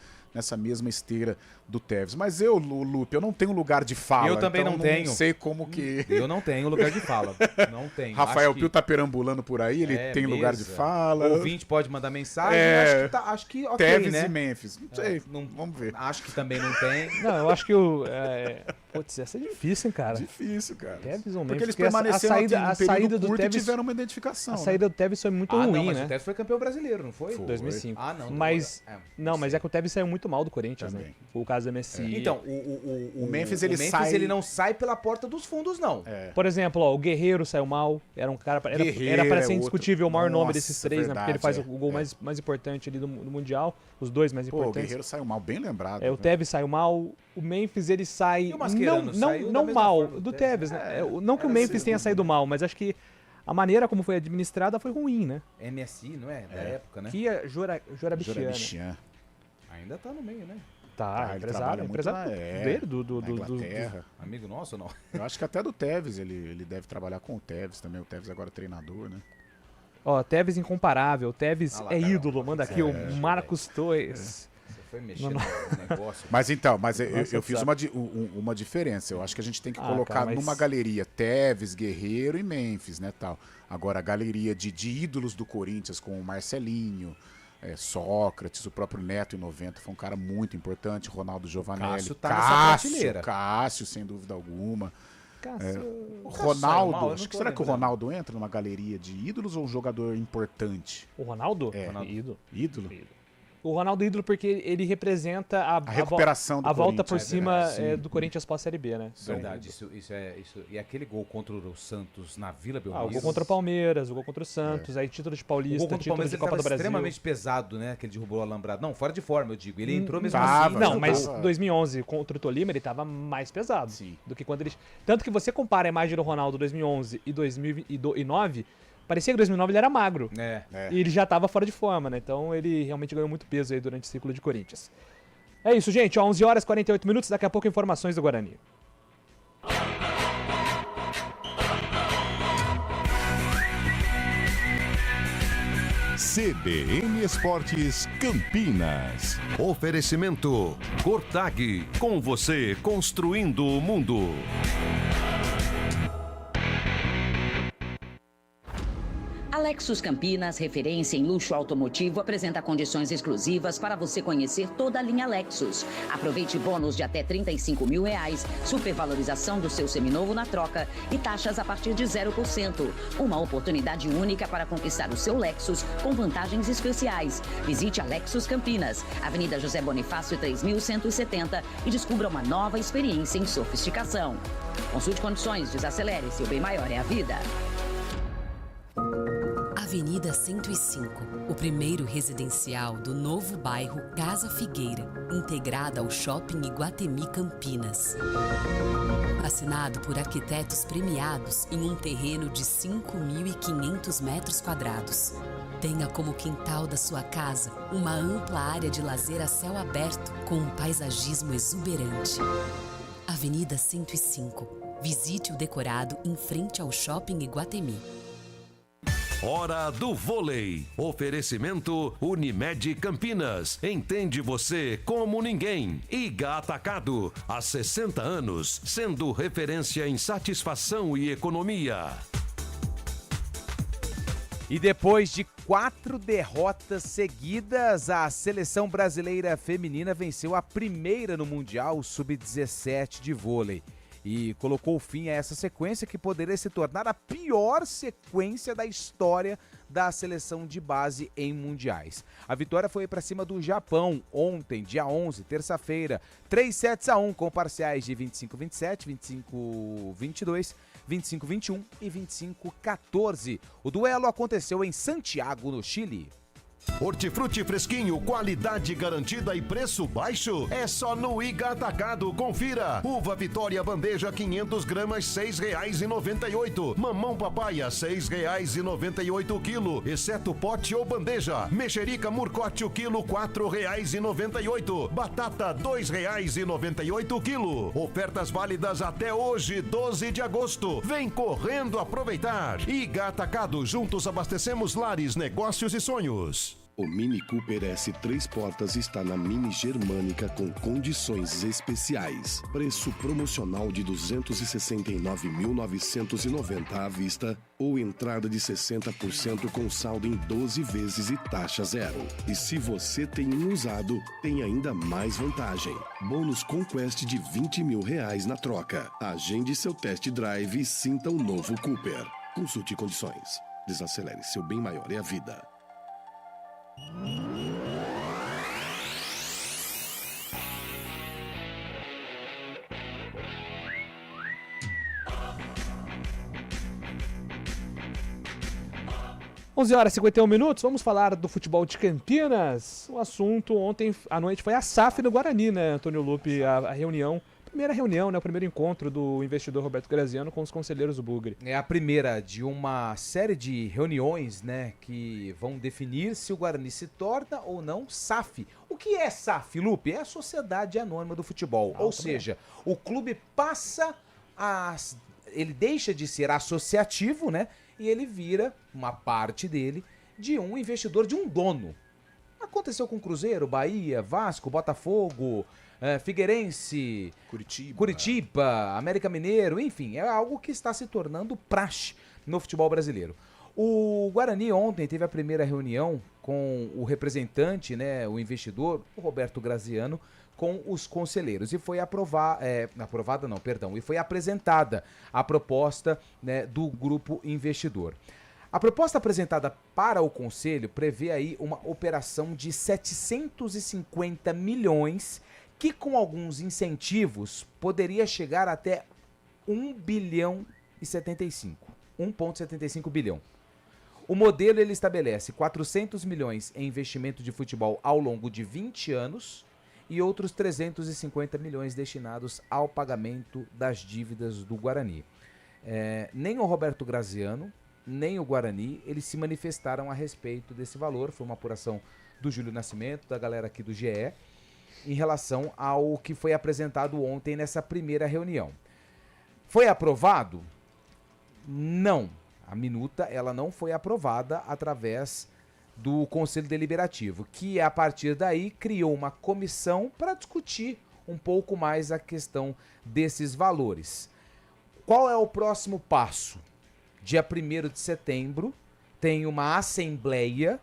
mesma esteira do Tevez. Mas Lupe, eu não tenho lugar de fala. Eu também então não tenho. Não sei como que... Eu não tenho lugar de fala. Não tenho. Rafael Pio tá perambulando por aí, ele tem lugar de fala. O ouvinte pode mandar mensagem, acho que ok, Tevez, né? e Memphis. Não sei, vamos ver. Acho que também não tem. Não, eu acho que putz, essa é difícil, hein, cara. Difícil, cara. Tevez ou Memphis, porque eles permaneceram a saída do Tevez tiveram uma identificação. A saída do Tevez foi muito ruim, não, mas né? o Tevez foi campeão brasileiro, não foi? 2005. Não. Mas mas é que o Tevez saiu muito mal do Corinthians, também, né? O caso do MSI. Então, o Memphis, ele não sai pela porta dos fundos, não. Por exemplo, o Guerreiro saiu mal, era um cara era para ser indiscutível o maior nome desses três, né? Porque ele faz o gol mais importante ali do Mundial, os dois mais importantes. O Guerreiro saiu mal, bem lembrado. O Tevez saiu mal, o Memphis ele sai E o Mascherano saiu não da mesma mal forma do Tevez, né? Não que o era Memphis tenha saído mal, mas acho que a maneira como foi administrada foi ruim, né? MSI, não é? Da época, né? Kia Jorabichian. Ainda tá no meio, né? Tá, empresário dele, do Inglaterra. Amigo nosso ou não? Eu acho que até do Tevez, ele deve trabalhar com o Tevez também. O Tevez agora é treinador, né? Ó, Tevez incomparável, Tevez é ídolo, manda aqui o Marcos Torres. Você foi mexendo no negócio. Mas eu fiz uma diferença. Eu acho que a gente tem que colocar numa galeria Tevez, Guerreiro e Memphis, né, tal. Agora, a galeria de ídolos do Corinthians com o Marcelinho, Sócrates, o próprio Neto em 90 foi um cara muito importante, Ronaldo Giovanelli, Cássio tá nessa prateleira. Cássio, sem dúvida alguma. Ronaldo, acho que será que o Ronaldo entra numa galeria de ídolos ou um jogador importante? O Ronaldo? Ídolo. O Ronaldo ídolo porque ele representa a recuperação do volta por cima verdade, do Corinthians pós-Série B, né? Verdade, isso. E aquele gol contra o Santos na Vila Belmiro. O gol contra o Palmeiras, o gol contra o Santos, aí título de Paulista, título de Copa do Brasil. Extremamente pesado, né? Que ele derrubou o alambrado. Não, fora de forma, eu digo. Ele entrou mesmo assim. Não, mas 2011 contra o Tolima ele tava mais pesado do que quando ele... Tanto que você compara a imagem do Ronaldo 2011 e 2009... Parecia que em 2009 ele era magro. E ele já estava fora de forma, né? Então ele realmente ganhou muito peso aí durante o ciclo de Corinthians. É isso, gente. 11 horas e 48 minutos. Daqui a pouco informações do Guarani. CBN Esportes Campinas. Oferecimento Cortag, com você construindo o mundo. A Lexus Campinas, referência em luxo automotivo, apresenta condições exclusivas para você conhecer toda a linha Lexus. Aproveite bônus de até R$35 mil, supervalorização do seu seminovo na troca e taxas a partir de 0%. Uma oportunidade única para conquistar o seu Lexus com vantagens especiais. Visite a Lexus Campinas, Avenida José Bonifácio 3170 e descubra uma nova experiência em sofisticação. Consulte condições, desacelere, seu bem maior é a vida. Avenida 105, o primeiro residencial do novo bairro Casa Figueira, integrada ao Shopping Iguatemi Campinas. Assinado por arquitetos premiados em um terreno de 5.500 metros quadrados. Tenha como quintal da sua casa uma ampla área de lazer a céu aberto com um paisagismo exuberante. Avenida 105, visite o decorado em frente ao Shopping Iguatemi. Hora do vôlei. Oferecimento Unimed Campinas. Entende você como ninguém. Iga Atacado. Há 60 anos, sendo referência em satisfação e economia. E depois de 4 derrotas seguidas, a seleção brasileira feminina venceu a primeira no Mundial Sub-17 de vôlei. E colocou fim a essa sequência que poderia se tornar a pior sequência da história da seleção de base em mundiais. A vitória foi para cima do Japão ontem, dia 11, terça-feira, 3-1 com parciais de 25-27, 25-22, 25-21 e 25-14. O duelo aconteceu em Santiago, no Chile. Hortifruti fresquinho, qualidade garantida e preço baixo? É só no Iga Atacado, confira. Uva Vitória bandeja 500 gramas, R$6,98. Mamão papaya, R$6,98 o quilo, exceto pote ou bandeja. Mexerica Murcote o quilo, R$4,98. Batata, R$2,98 o quilo. Ofertas válidas até hoje, 12 de agosto. Vem correndo aproveitar. Iga Atacado, juntos abastecemos lares, negócios e sonhos. O Mini Cooper S 3 portas está na Mini Germânica com condições especiais. Preço promocional de R$ 269.990 à vista ou entrada de 60% com saldo em 12 vezes e taxa zero. E se você tem um usado, tem ainda mais vantagem. Bônus Conquest de R$20 mil na troca. Agende seu test drive e sinta um novo Cooper. Consulte condições. Desacelere, seu bem maior é a vida. 11h51, vamos falar do futebol de Campinas. O assunto ontem à noite foi a SAF no Guarani, né, Antônio Lupe? A reunião, primeira reunião, né, o primeiro encontro do investidor Roberto Graziano com os conselheiros do Bugre. É a primeira de uma série de reuniões, né, que vão definir se o Guarani se torna ou não SAF. O que é SAF, Lupe? É a Sociedade Anônima do Futebol. Ou seja, o clube passa a... ele deixa de ser associativo, né? E ele vira, uma parte dele, de um investidor, de um dono. Aconteceu com Cruzeiro, Bahia, Vasco, Botafogo, Figueirense, Curitiba, América Mineiro, enfim, é algo que está se tornando praxe no futebol brasileiro. O Guarani ontem teve a primeira reunião com o representante, né, o investidor, o Roberto Graziano, com os conselheiros. E foi e foi apresentada a proposta, né, do grupo investidor. A proposta apresentada para o conselho prevê aí uma operação de 750 milhões que, com alguns incentivos, poderia chegar até 1,75 bilhão. O modelo ele estabelece 400 milhões em investimento de futebol ao longo de 20 anos e outros 350 milhões destinados ao pagamento das dívidas do Guarani. Nem o Roberto Graziano, nem o Guarani, eles se manifestaram a respeito desse valor. Foi uma apuração do Júlio Nascimento, da galera aqui do GE, em relação ao que foi apresentado ontem nessa primeira reunião. Foi aprovado? Não. A minuta ela não foi aprovada através do Conselho Deliberativo, que a partir daí criou uma comissão para discutir um pouco mais a questão desses valores. Qual é o próximo passo? Dia 1º de setembro tem uma assembleia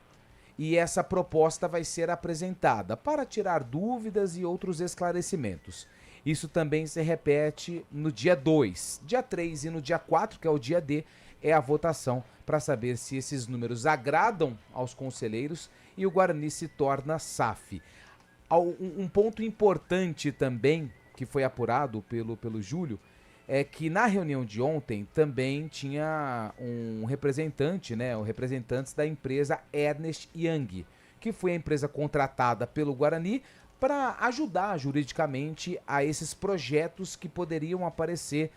e essa proposta vai ser apresentada para tirar dúvidas e outros esclarecimentos. Isso também se repete no dia 2, dia 3 e no dia 4, que é o dia D, é a votação para saber se esses números agradam aos conselheiros e o Guarani se torna SAF. Um ponto importante também, que foi apurado pelo Júlio, é que na reunião de ontem também tinha um representante, né, os representantes da empresa Ernst Young, que foi a empresa contratada pelo Guarani para ajudar juridicamente a esses projetos que poderiam aparecer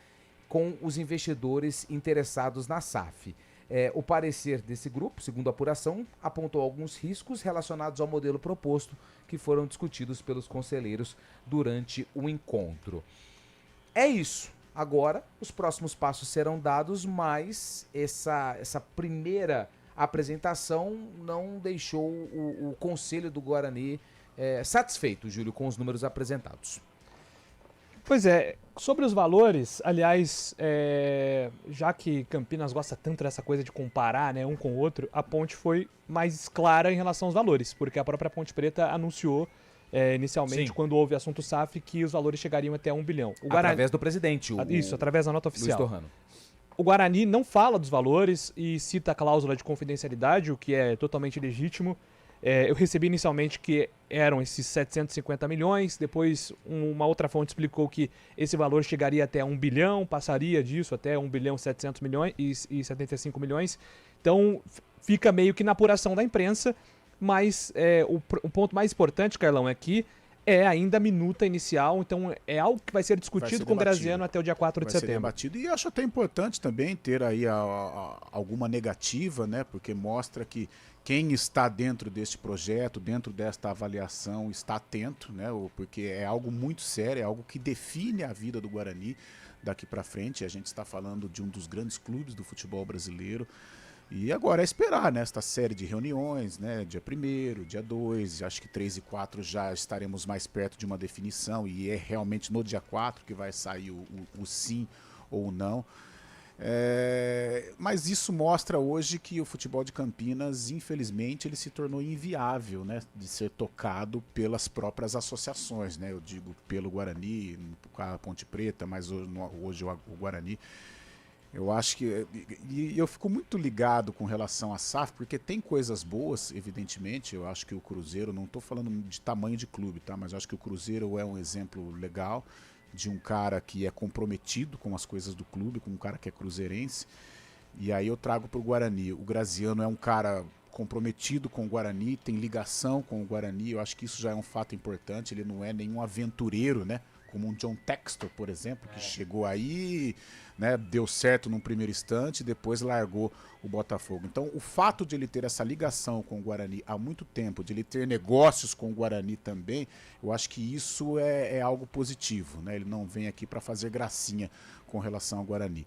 com os investidores interessados na SAF. O parecer desse grupo, segundo a apuração, apontou alguns riscos relacionados ao modelo proposto que foram discutidos pelos conselheiros durante o encontro. É isso. Agora, os próximos passos serão dados, mas essa primeira apresentação não deixou o Conselho do Guarani satisfeito, Júlio, com os números apresentados. Pois é, sobre os valores, aliás, já que Campinas gosta tanto dessa coisa de comparar, né, um com o outro, a Ponte foi mais clara em relação aos valores, porque a própria Ponte Preta anunciou inicialmente, Sim. quando houve assunto SAF, que os valores chegariam até 1 bilhão. Através do presidente. Isso, através da nota oficial. Luiz Torrano. O Guarani não fala dos valores e cita a cláusula de confidencialidade, o que é totalmente legítimo. Eu recebi inicialmente que eram esses 750 milhões, depois uma outra fonte explicou que esse valor chegaria até 1 bilhão, passaria disso até 1 bilhão 700 milhões e 75 milhões. Então fica meio que na apuração da imprensa, mas o ponto mais importante, Carlão, é que é ainda a minuta inicial, então é algo que vai ser discutido com o Graziano até o dia 4 de setembro. Vai ser debatido, e acho até importante também ter aí alguma negativa, né? Porque mostra que quem está dentro deste projeto, dentro desta avaliação, está atento, né? Porque é algo muito sério, é algo que define a vida do Guarani daqui para frente. A gente está falando de um dos grandes clubes do futebol brasileiro. E agora é esperar, né, esta série de reuniões, né, dia 1º, dia 2, acho que 3 e 4 já estaremos mais perto de uma definição, e é realmente no dia 4 que vai sair o sim ou o não. Mas isso mostra hoje que o futebol de Campinas, infelizmente, ele se tornou inviável, né, de ser tocado pelas próprias associações, né, eu digo pelo Guarani, a Ponte Preta, mas hoje o Guarani. Eu acho que... E eu fico muito ligado com relação à SAF, porque tem coisas boas, evidentemente. Eu acho que o Cruzeiro, não estou falando de tamanho de clube, tá? Mas eu acho que o Cruzeiro é um exemplo legal de um cara que é comprometido com as coisas do clube, com um cara que é cruzeirense. E aí eu trago para o Guarani. O Graziano é um cara comprometido com o Guarani, tem ligação com o Guarani. Eu acho que isso já é um fato importante. Ele não é nenhum aventureiro, né? Como um John Textor, por exemplo, que chegou aí, né, deu certo num primeiro instante, depois largou o Botafogo. Então, o fato de ele ter essa ligação com o Guarani há muito tempo, de ele ter negócios com o Guarani também, eu acho que isso é algo positivo, né? Ele não vem aqui para fazer gracinha com relação ao Guarani.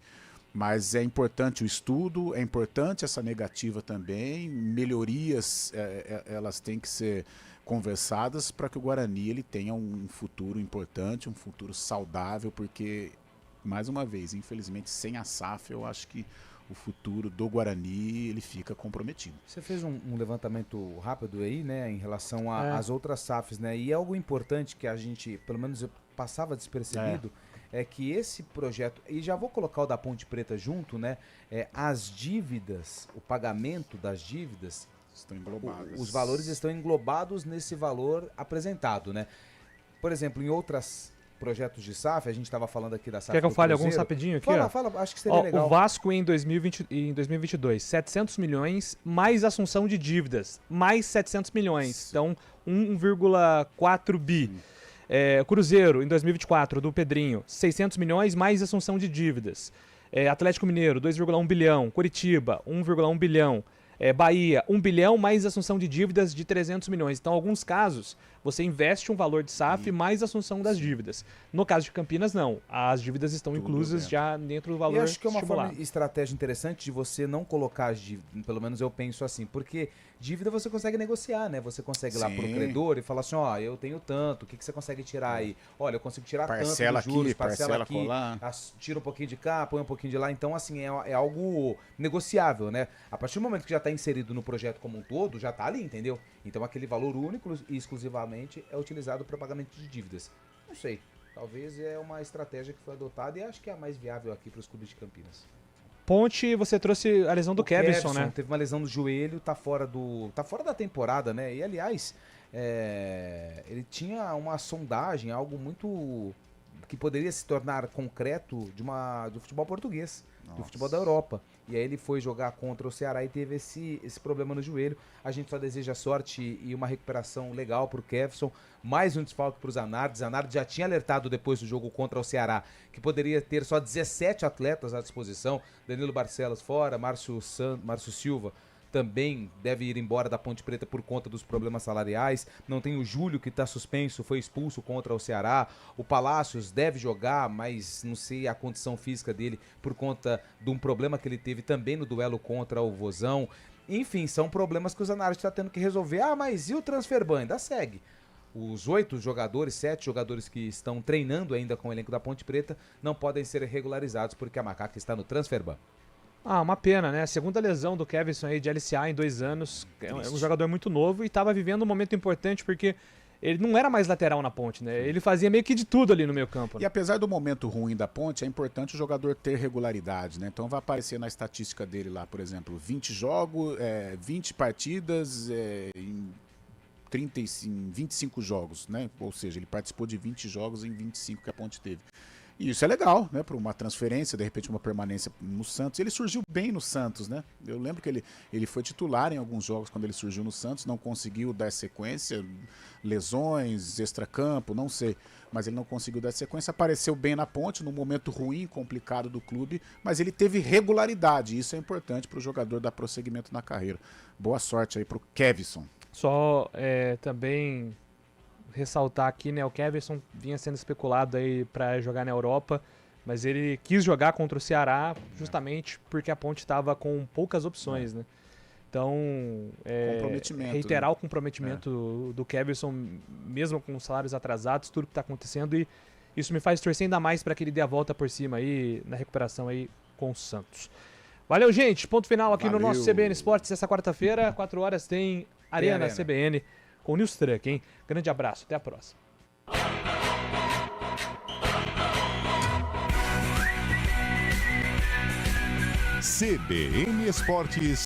Mas é importante o estudo, é importante essa negativa também, melhorias, elas têm que ser conversadas para que o Guarani ele tenha um futuro importante, um futuro saudável, porque, mais uma vez, infelizmente, sem a SAF, eu acho que o futuro do Guarani ele fica comprometido. Você fez um levantamento rápido aí, né, em relação às outras SAFs, né, e algo importante que a gente, pelo menos eu passava despercebido, é que esse projeto, e já vou colocar o da Ponte Preta junto, né, as dívidas, o pagamento das dívidas, estão englobados. Os valores estão englobados nesse valor apresentado, né? Por exemplo, em outros projetos de SAF, a gente estava falando aqui da SAF. Quer que eu fale alguns rapidinho aqui? Fala, acho que seria legal. O Vasco em 2022, 700 milhões, mais assunção de dívidas, mais 700 milhões, então 1,4 bi. Cruzeiro em 2024, do Pedrinho, 600 milhões, mais assunção de dívidas. Atlético Mineiro, 2,1 bilhão. Curitiba, 1,1 bilhão. Bahia, 1 bilhão mais assunção de dívidas de 300 milhões. Então, em alguns casos, você investe um valor de SAF mais assunção das dívidas. No caso de Campinas, não. As dívidas estão inclusas já dentro do valor E acho que é uma estimulado. forma estratégia interessante de você não colocar as dívidas, pelo menos eu penso assim, porque dívida você consegue negociar, né? Você consegue ir lá pro credor e falar assim, ó, eu tenho tanto, o que você consegue tirar aí? Olha, eu consigo tirar Parcela tanto dos juros, aqui, parcela aqui, colar. tira um pouquinho de cá, põe um pouquinho de lá. Então, assim, é algo negociável, né? A partir do momento que já está inserido no projeto como um todo, já está ali, entendeu? Então, aquele valor único e exclusivamente é utilizado para pagamento de dívidas. Não sei, talvez é uma estratégia que foi adotada e acho que é a mais viável aqui para os clubes de Campinas. Ponte, você trouxe a lesão do Kevson, né? Teve uma lesão no joelho, tá fora da temporada, né? E aliás, ele tinha uma sondagem, algo muito que poderia se tornar concreto do futebol português, do futebol da Europa. E aí ele foi jogar contra o Ceará e teve esse problema no joelho. A gente só deseja sorte e uma recuperação legal pro Kevson. Mais um desfalque pro Zanardi. Zanardi já tinha alertado depois do jogo contra o Ceará que poderia ter só 17 atletas à disposição. Danilo Barcelos fora, Márcio Silva também deve ir embora da Ponte Preta por conta dos problemas salariais. Não tem o Júlio, que está suspenso, foi expulso contra o Ceará. O Palácios deve jogar, mas não sei a condição física dele por conta de um problema que ele teve também no duelo contra o Vozão. Enfim, são problemas que o Zanardi está tendo que resolver. Ah, mas e o transferban? Ainda segue. Os 7 jogadores que estão treinando ainda com o elenco da Ponte Preta não podem ser regularizados porque a Macaca está no transferban. Uma pena, né? A segunda lesão do Kevson aí de LCA em 2 anos. É um jogador muito novo e estava vivendo um momento importante porque ele não era mais lateral na Ponte, né? Ele fazia meio que de tudo ali no meio campo. Né? E apesar do momento ruim da Ponte, é importante o jogador ter regularidade, né? Então vai aparecer na estatística dele lá, por exemplo, 20 jogos, 20 partidas em 25 jogos, né? Ou seja, ele participou de 20 jogos em 25 que a Ponte teve. E isso é legal, né? Para uma transferência, de repente uma permanência no Santos. Ele surgiu bem no Santos, né? Eu lembro que ele foi titular em alguns jogos quando ele surgiu no Santos, não conseguiu dar sequência, lesões, extracampo, não sei. Mas ele não conseguiu dar sequência, apareceu bem na Ponte, num momento ruim, complicado do clube, mas ele teve regularidade, isso é importante para o jogador dar prosseguimento na carreira. Boa sorte aí para o Kevson. Só também ressaltar aqui, né, o Kevson vinha sendo especulado aí para jogar na Europa, mas ele quis jogar contra o Ceará justamente porque a Ponte estava com poucas opções, né? Então, reiterar o comprometimento do Kevson, mesmo com os salários atrasados, tudo que está acontecendo, e isso me faz torcer ainda mais para que ele dê a volta por cima aí na recuperação aí com o Santos. Valeu, gente. Ponto final aqui no nosso CBN Esportes. Essa quarta-feira, 4 horas, tem Arena CBN com o News Truck, hein? Grande abraço, até a próxima. CBN Esportes.